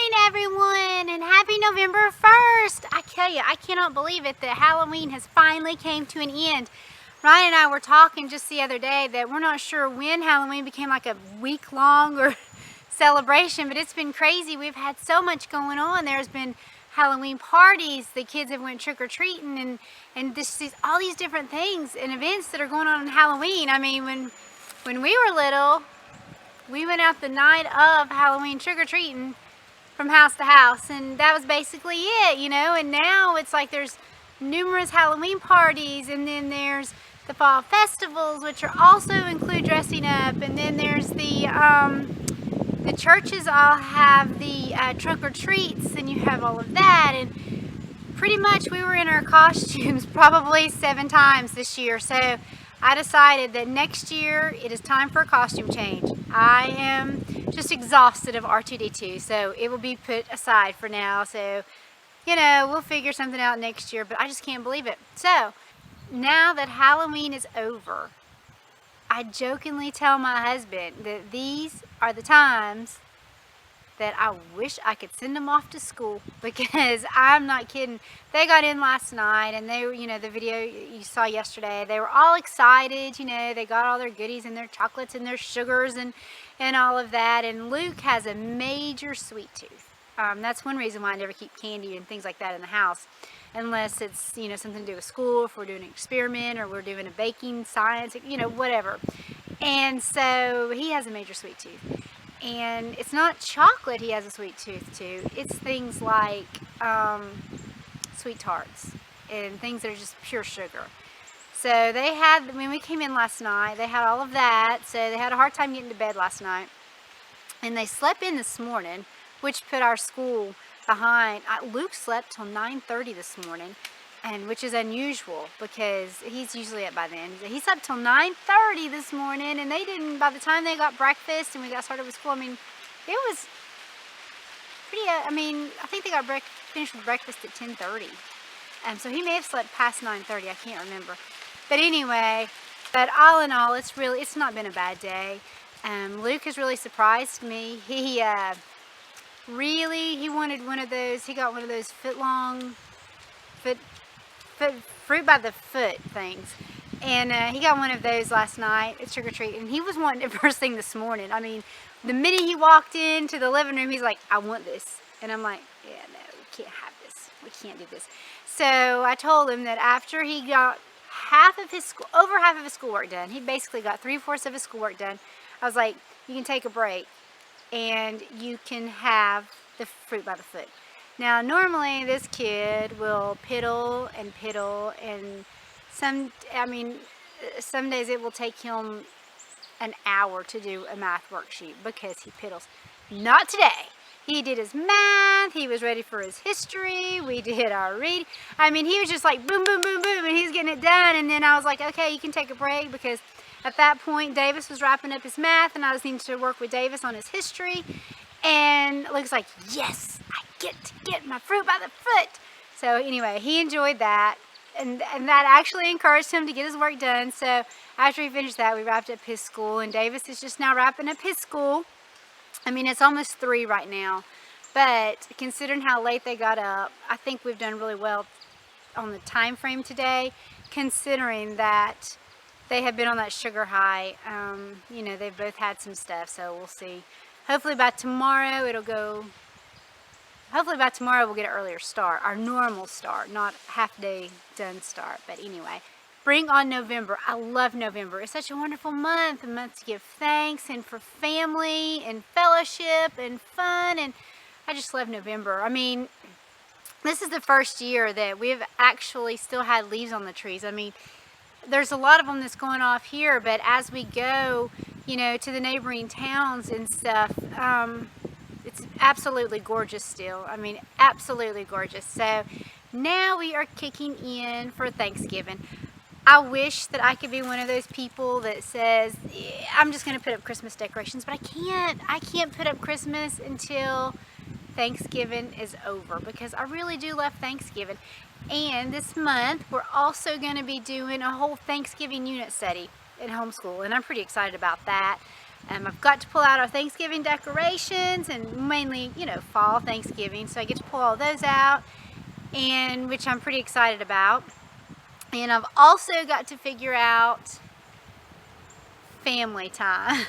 morning, everyone, and happy November 1st. I tell you, I cannot believe it that Halloween has finally came to an end. Ryan and I were talking just the other day that we're not sure when Halloween became like a week-long or celebration, but it's been crazy. We've had so much going on. There's been Halloween parties, the kids have went trick-or-treating, and all these different things and events that are going on Halloween. I mean, when we were little, we went out the night of Halloween trick-or-treating from house to house, and that was basically it, you know. And now it's like there's numerous Halloween parties, and then there's the fall festivals, which are also include dressing up, and then there's the churches all have the trunk-or-treats, and you have all of that. And pretty much we were in our costumes probably 7 times this year, so I decided that next year it is time for a costume change. I am just exhausted of R2-D2, so it will be put aside for now. So, you know, we'll figure something out next year, but I just can't believe it. So, now that Halloween is over, I jokingly tell my husband that these are the times that I wish I could send them off to school, because I'm not kidding. They got in last night, and they were, you know, the video you saw yesterday, they were all excited, you know, they got all their goodies and their chocolates and their sugars and all of that. And Luke has a major sweet tooth. That's one reason why I never keep candy and things like that in the house, unless it's, you know, something to do with school, if we're doing an experiment or we're doing a baking science, you know, whatever. And so he has a major sweet tooth. And it's not chocolate he has a sweet tooth to, it's things like sweet tarts and things that are just pure sugar. So they had, when we came in last night, they had all of that, so they had a hard time getting to bed last night. And they slept in this morning, which put our school behind. Luke slept till 9:30 this morning, and which is unusual because he's usually up by then. He slept till 9:30 this morning, and they didn't, by the time they got breakfast and we got started with school, I mean, it was pretty, I think they got finished with breakfast at 10:30. So he may have slept past 9:30, I can't remember. But anyway, but all in all, it's not been a bad day. Luke has really surprised me. He wanted one of those, he got one of those fruit by the foot things, and he got one of those last night at trick-or-treat, and he was wanting it first thing this morning. I mean, the minute he walked into the living room, he's like, I want this. And I'm like, yeah, no, we can't have this, we can't do this. So I told him that after he got over half of his schoolwork done, he basically got 3/4 of his schoolwork done, I was like, you can take a break and you can have the fruit by the foot. Now, normally this kid will piddle, and some days it will take him an hour to do a math worksheet because he piddles. Not today. He did his math, he was ready for his history, we did our reading. I mean, he was just like boom, boom, boom, boom, and he's getting it done. And then I was like, okay, you can take a break, because at that point Davis was wrapping up his math, and I was needing to work with Davis on his history. And Luke's like, yes, I get to get my fruit by the foot. So anyway, he enjoyed that, and that actually encouraged him to get his work done. So after he finished that, we wrapped up his school, and Davis is just now wrapping up his school. I mean, it's almost 3 right now, but considering how late they got up, I think we've done really well on the time frame today, considering that they have been on that sugar high. You know, they've both had some stuff, so we'll see. Hopefully by tomorrow we'll get an earlier start, our normal start, not half-day done start. But anyway, bring on November. I love November. It's such a wonderful month, a month to give thanks and for family and fellowship and fun, and I just love November. I mean, this is the first year that we've actually still had leaves on the trees. I mean, there's a lot of them that's going off here, but as we go, you know, to the neighboring towns and stuff, it's absolutely gorgeous still. I mean, absolutely gorgeous. So now we are kicking in for Thanksgiving. I wish that I could be one of those people that says, yeah, I'm just going to put up Christmas decorations, but I can't. I can't put up Christmas until Thanksgiving is over, because I really do love Thanksgiving. And this month, we're also going to be doing a whole Thanksgiving unit study in homeschool, and I'm pretty excited about that. I've got to pull out our Thanksgiving decorations, and mainly, fall Thanksgiving. So I get to pull all those out, and which I'm pretty excited about. And I've also got to figure out family time.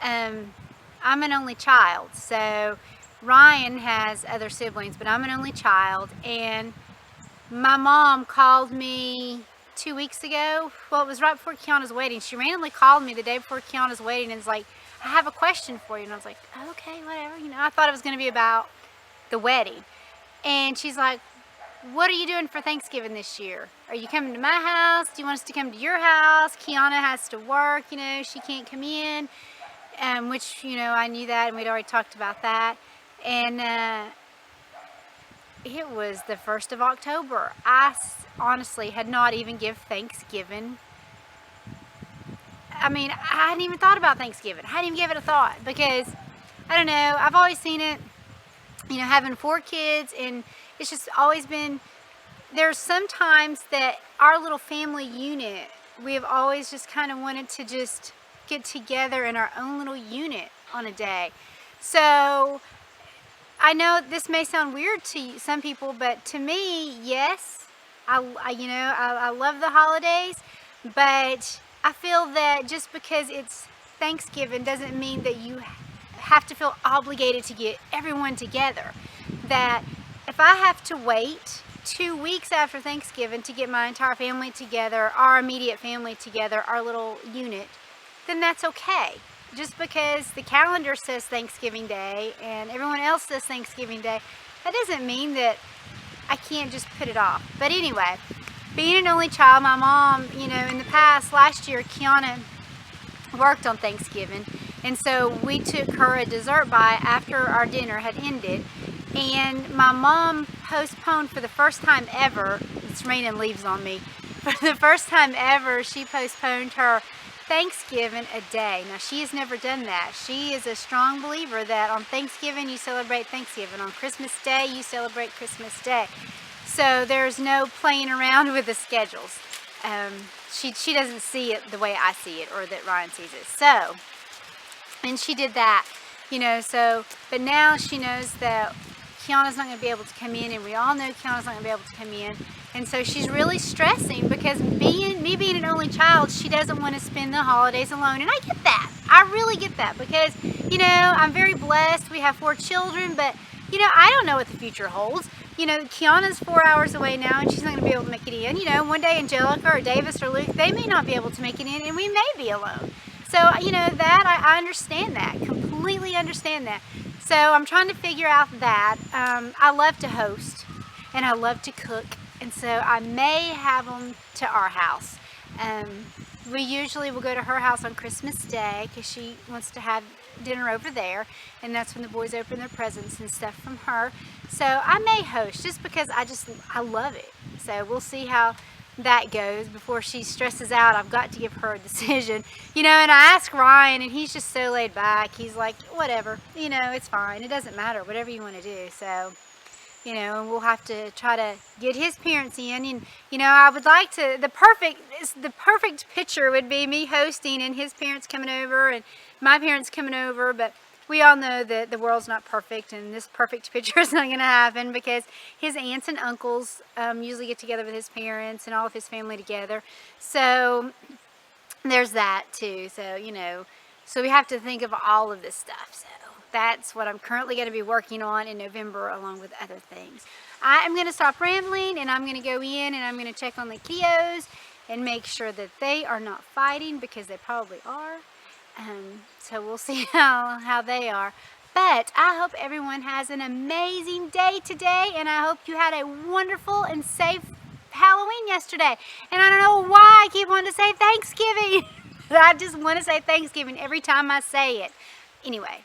I'm an only child, so Ryan has other siblings, but I'm an only child, and my mom called me 2 weeks ago. Well, it was right before Kiana's wedding. She randomly called me the day before Kiana's wedding and was like, I have a question for you. And I was like, okay, whatever. I thought it was going to be about the wedding. And she's like, what are you doing for Thanksgiving this year? Are you coming to my house? Do you want us to come to your house? Kiana has to work, she can't come in. Which, I knew that, and we'd already talked about that. And it was the 1st of October. I honestly had not even given Thanksgiving. I hadn't even thought about Thanksgiving. I hadn't even given it a thought because, I don't know, I've always seen it, having 4 kids, and it's just always been, there's sometimes that our little family unit, we have always just kind of wanted to just get together in our own little unit on a day. So I know this may sound weird to some people, but to me, yes, I love the holidays, but I feel that just because it's Thanksgiving doesn't mean that you have to feel obligated to get everyone together. That if I have to wait 2 weeks after Thanksgiving to get my entire family together, our immediate family together, our little unit, then that's okay. Just because the calendar says Thanksgiving Day and everyone else says Thanksgiving Day, that doesn't mean that I can't just put it off. But anyway, being an only child, my mom, in the past, last year, Kiana worked on Thanksgiving, and so we took her a dessert bite after our dinner had ended, and my mom postponed for the first time ever, it's raining leaves on me, for the first time ever, she postponed her Thanksgiving a day. Now, she has never done that. She is a strong believer that on Thanksgiving you celebrate Thanksgiving. On Christmas Day you celebrate Christmas Day. So there's no playing around with the schedules. She doesn't see it the way I see it, or that Ryan sees it. So, and she did that, but now she knows that Kiana's not going to be able to come in, and we all know Kiana's not going to be able to come in. And so she's really stressing because me being an only child, she doesn't want to spend the holidays alone. And I get that. I really get that because, I'm very blessed. We have 4 children, but, I don't know what the future holds. Kiana's 4 hours away now, and she's not going to be able to make it in. One day Angelica or Davis or Luke, they may not be able to make it in, and we may be alone. So, that, I understand that, completely understand that. So I'm trying to figure out that. I love to host, and I love to cook. And so I may have them to our house. We usually will go to her house on Christmas Day because she wants to have dinner over there. And that's when the boys open their presents and stuff from her. So I may host just because I love it. So we'll see how that goes before she stresses out. I've got to give her a decision. And I ask Ryan, and he's just so laid back. He's like, whatever, it's fine. It doesn't matter, whatever you want to do. So, and we'll have to try to get his parents in, and I would like to, the perfect picture would be me hosting and his parents coming over and my parents coming over, but we all know that the world's not perfect, and this perfect picture is not going to happen because his aunts and uncles usually get together with his parents and all of his family together. So there's that too. So, so we have to think of all of this stuff. So that's what I'm currently going to be working on in November, along with other things. I am going to stop rambling, and I'm going to go in and I'm going to check on the kiddos and make sure that they are not fighting, because they probably are. So we'll see how they are. But I hope everyone has an amazing day today, and I hope you had a wonderful and safe Halloween yesterday. And I don't know why I keep wanting to say Thanksgiving. I just want to say Thanksgiving every time I say it. Anyway.